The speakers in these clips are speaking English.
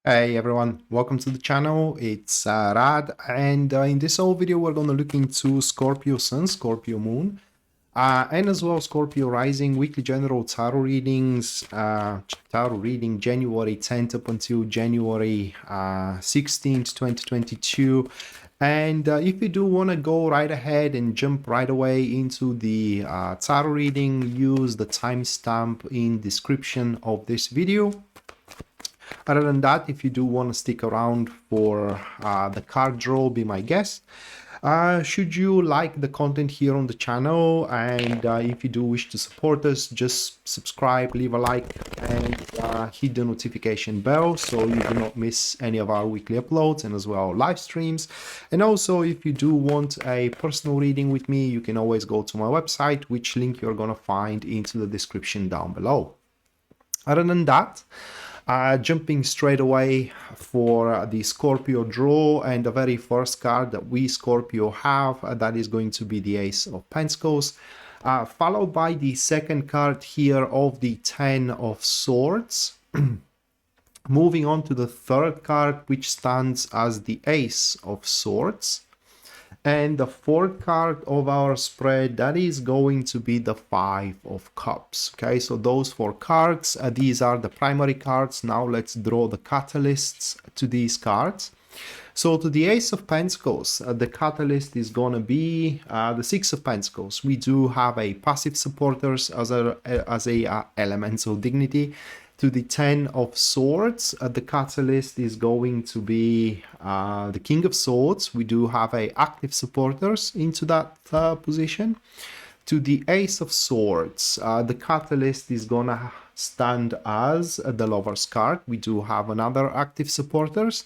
Hey everyone, welcome to the channel. It's Rad, and in this whole video we're going to look into Scorpio Sun, Scorpio Moon, and as well Scorpio Rising weekly general tarot readings, tarot reading January 10th up until January 16th, 2022. And if you do want to go right ahead and jump right away into the tarot reading, use the timestamp in description of this video. Other than that, if you do want to stick around for the card draw, be my guest. Should you like the content here on the channel, and if you do wish to support us, just subscribe, leave a like, and hit the notification bell so you do not miss any of our weekly uploads and as well live streams. And also, if you do want a personal reading with me, you can always go to my website, which link you're gonna find into the description down below. Other than that, jumping straight away for the Scorpio draw, and the very first card that we Scorpio have, that is going to be the Ace of Pentacles, followed by the second card here of the Ten of Swords. Moving on to the third card, which stands as the Ace of Swords. And the fourth card of our spread, that is going to be the Five of Cups. Okay, so those four cards, these are the primary cards. Now let's draw the catalysts to these cards. So to the Ace of Pentacles, the catalyst is going to be the Six of Pentacles. We do have a passive supporters as a elemental dignity. To the Ten of Swords, the catalyst is going to be the King of Swords. We do have a active supporters into that position. To the Ace of Swords, the catalyst is gonna stand as the Lover's card. We do have another active supporters.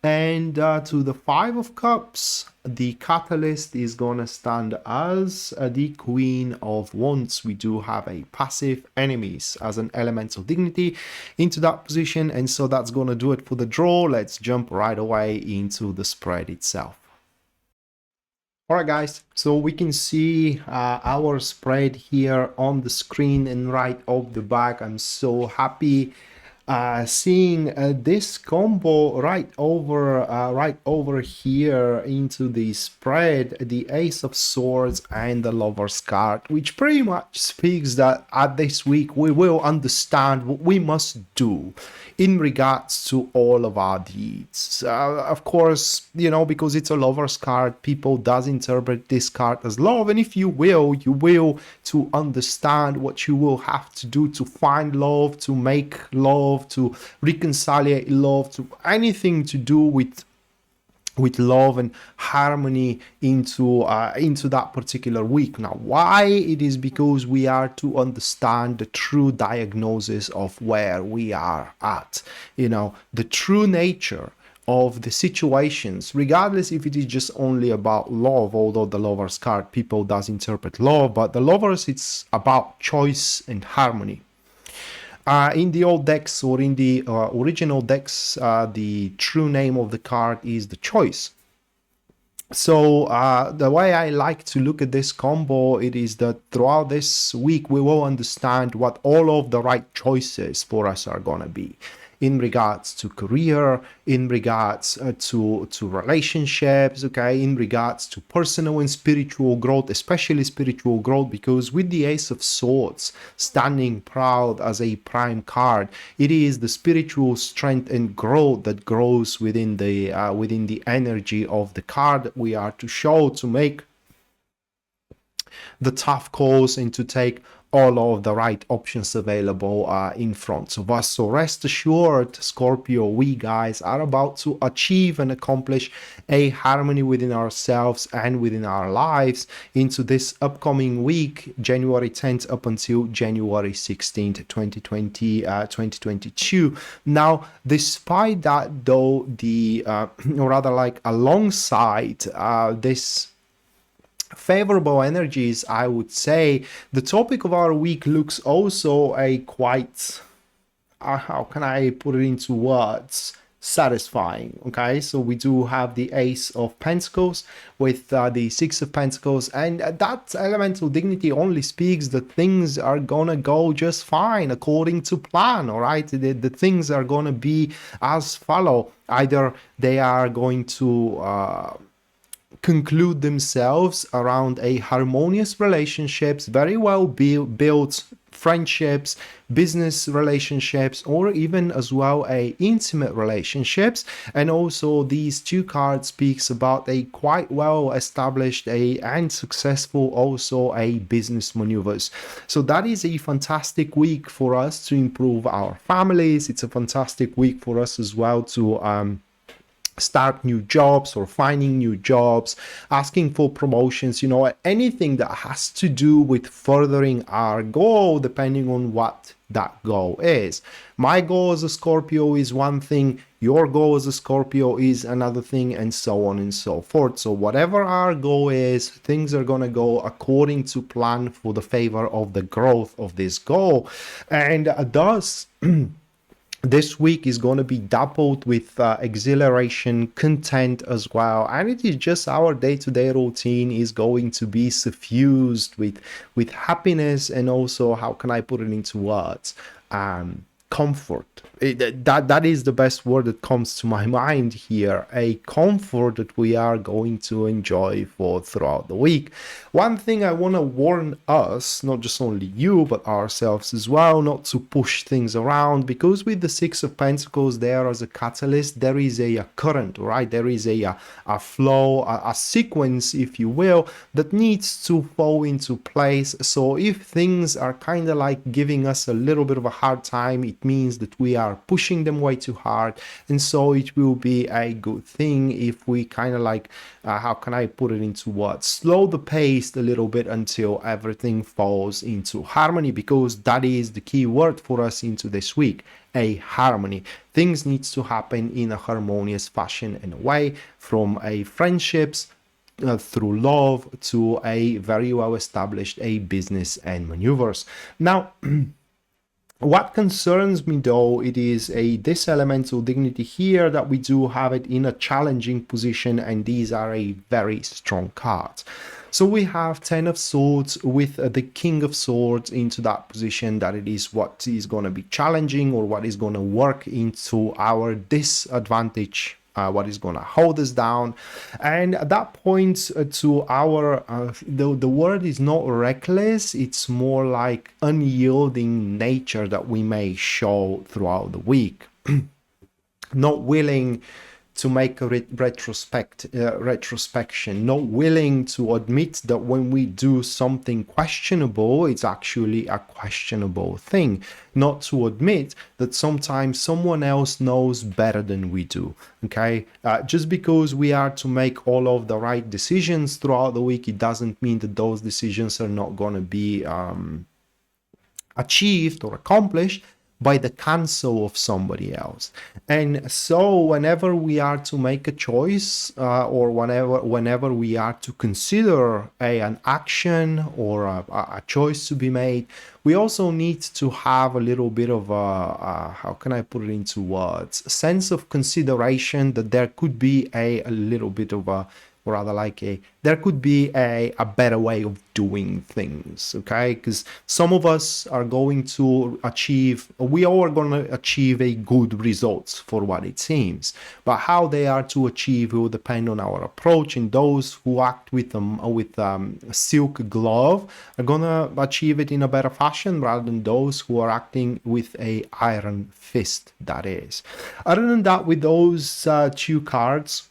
And to the Five of Cups, the catalyst is gonna stand as the Queen of Wands. We do have a passive enemies as an elemental dignity into that position, and so that's gonna do it for the draw. Let's jump right away into the spread itself. Alright guys, so we can see our spread here on the screen, and right off the back I'm so happy seeing this combo right over here into the spread, the Ace of Swords and the Lover's card, which pretty much speaks that at this week we will understand what we must do in regards to all of our deeds. Of course, you know, because it's a Lover's card, people does interpret this card as love, and if you will to understand what you will have to do to find love, to make love, to reconcile love, to anything to do with love and harmony into that particular week. Now, why? It is because we are to understand the true diagnosis of where we are at, you know, the true nature of the situations, regardless if it is just only about love, although the Lover's card, people does interpret love, but the Lovers, it's about choice and harmony. In the old decks, or in the original decks, the true name of the card is the Choice. So the way I like to look at this combo, it is that throughout this week we will understand what all of the right choices for us are gonna be in regards to career, in regards to relationships, okay, in regards to personal and spiritual growth, especially spiritual growth, because with the Ace of Swords standing proud as a prime card, it is the spiritual strength and growth that grows within the energy of the card that we are to show, to make the tough calls and to take all of the right options available in front of us. So rest assured, Scorpio, we guys are about to achieve and accomplish a harmony within ourselves and within our lives into this upcoming week, January 10th up until January 16th, 2022. Now, despite that though, the or rather like alongside this favorable energies, I would say the topic of our week looks also a quite how can I put it into words, satisfying. Okay, so we do have the Ace of Pentacles with the Six of Pentacles, and that elemental dignity only speaks that things are gonna go just fine according to plan. All right, the things are gonna be as follow. Either they are going to conclude themselves around a harmonious relationships, very well built friendships, business relationships, or even as well a intimate relationships. And also these two cards speaks about a quite well established and successful also a business maneuvers. So that is a fantastic week for us to improve our families. It's a fantastic week for us as well to start new jobs or finding new jobs, asking for promotions, anything that has to do with furthering our goal, depending on what that goal is. My goal as a Scorpio is one thing, your goal as a Scorpio is another thing, and so on and so forth. So whatever our goal is, things are going to go according to plan for the favor of the growth of this goal. And thus this week is going to be doubled with exhilaration, content as well, and it is just our day-to-day routine is going to be suffused with happiness, and also, how can I put it into words, comfort. That is the best word that comes to my mind here, a comfort that we are going to enjoy for throughout the week. One thing I want to warn us, not just only you but ourselves as well, not to push things around, because with the Six of Pentacles there as a catalyst, there is a current, right? There is a flow, a sequence, if you will, that needs to fall into place. So if things are kind of like giving us a little bit of a hard time, it means that we are pushing them way too hard, and so it will be a good thing if we kind of like how can I put it into words, slow the pace a little bit until everything falls into harmony, because that is the key word for us into this week, a harmony. Things needs to happen in a harmonious fashion and way, from a friendships through love to a very well established a business and maneuvers. Now what concerns me though, it is this elemental dignity here, that we do have it in a challenging position, and these are a very strong cards. So we have Ten of Swords with the King of Swords into that position, that it is what is going to be challenging, or what is going to work into our disadvantage, what is going to hold us down. And that points to our the word is not reckless, it's more like unyielding nature that we may show throughout the week. Not willing to make a retrospection, not willing to admit that when we do something questionable, it's actually a questionable thing, not to admit that sometimes someone else knows better than we do. Okay, just because we are to make all of the right decisions throughout the week, it doesn't mean that those decisions are not going to be achieved or accomplished by the counsel of somebody else. And so whenever we are to make a choice, or whenever we are to consider an action or a choice to be made, we also need to have a little bit of how can I put it into words, a sense of consideration that there could be a little bit of a, or rather like there could be a better way of doing things, okay? Because some of us are going to achieve, we all are going to achieve a good results for what it seems, but how they are to achieve will depend on our approach, and those who act with a silk glove are going to achieve it in a better fashion, rather than those who are acting with a iron fist, that is. Other than that, with those two cards,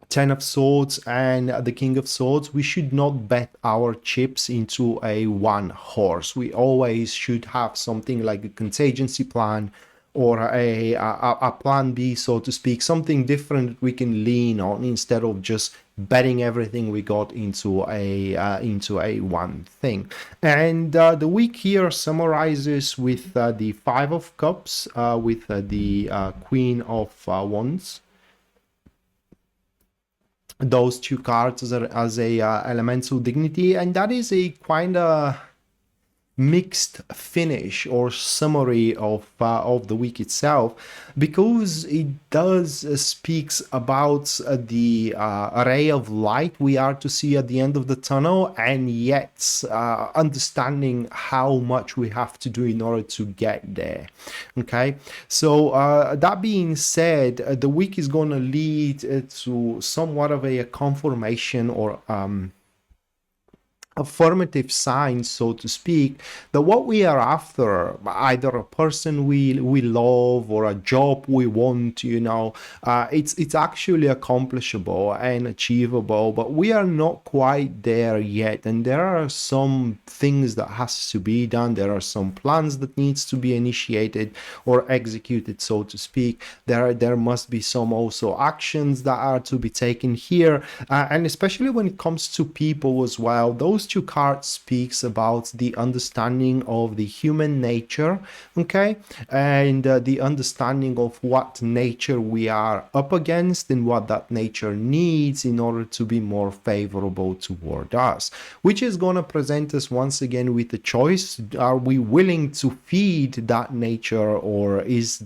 Ten of Swords and the King of Swords, we should not bet our chips into a one horse. We always should have something like a contingency plan, or a plan B, so to speak, something different that we can lean on, instead of just betting everything we got into a one thing. And the week here summarizes with the Five of Cups, with the Queen of Wands. Those two cards as a elemental dignity, and that is a kind of mixed finish or summary of the week itself, because it does speaks about the ray of light we are to see at the end of the tunnel, and yet understanding how much we have to do in order to get there. Okay, so that being said, the week is going to lead to somewhat of a confirmation or affirmative signs, so to speak, that what we are after, either a person we love or a job we want, you know, it's actually accomplishable and achievable, but we are not quite there yet, and there are some things that has to be done. There are some plans that needs to be initiated or executed, so to speak. There must be some also actions that are to be taken here, and especially when it comes to people as well. Those two cards speaks about the understanding of the human nature, okay, and the understanding of what nature we are up against and what that nature needs in order to be more favorable toward us, which is going to present us once again with the choice. Are we willing to feed that nature, or is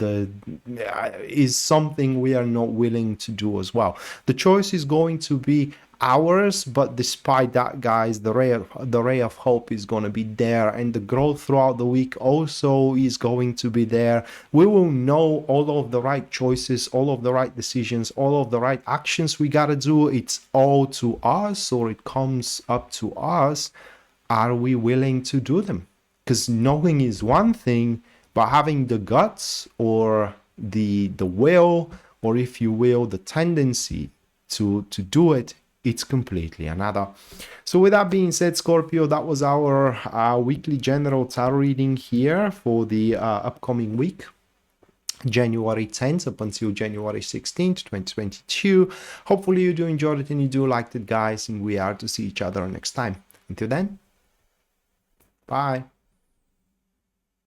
something we are not willing to do as well? The choice is going to be ours, but despite that, guys, the ray of hope is going to be there, and the growth throughout the week also is going to be there. We will know all of the right choices, all of the right decisions, all of the right actions we got to do. It's all to us, or it comes up to us. Are we willing to do them? Because knowing is one thing, but having the guts or the will, or if you will, the tendency to do it, it's completely another. So with that being said, Scorpio, that was our weekly general tarot reading here for the upcoming week, January 10th up until January 16th, 2022. Hopefully you do enjoy it and you do like it, guys, and we are to see each other next time. Until then, bye.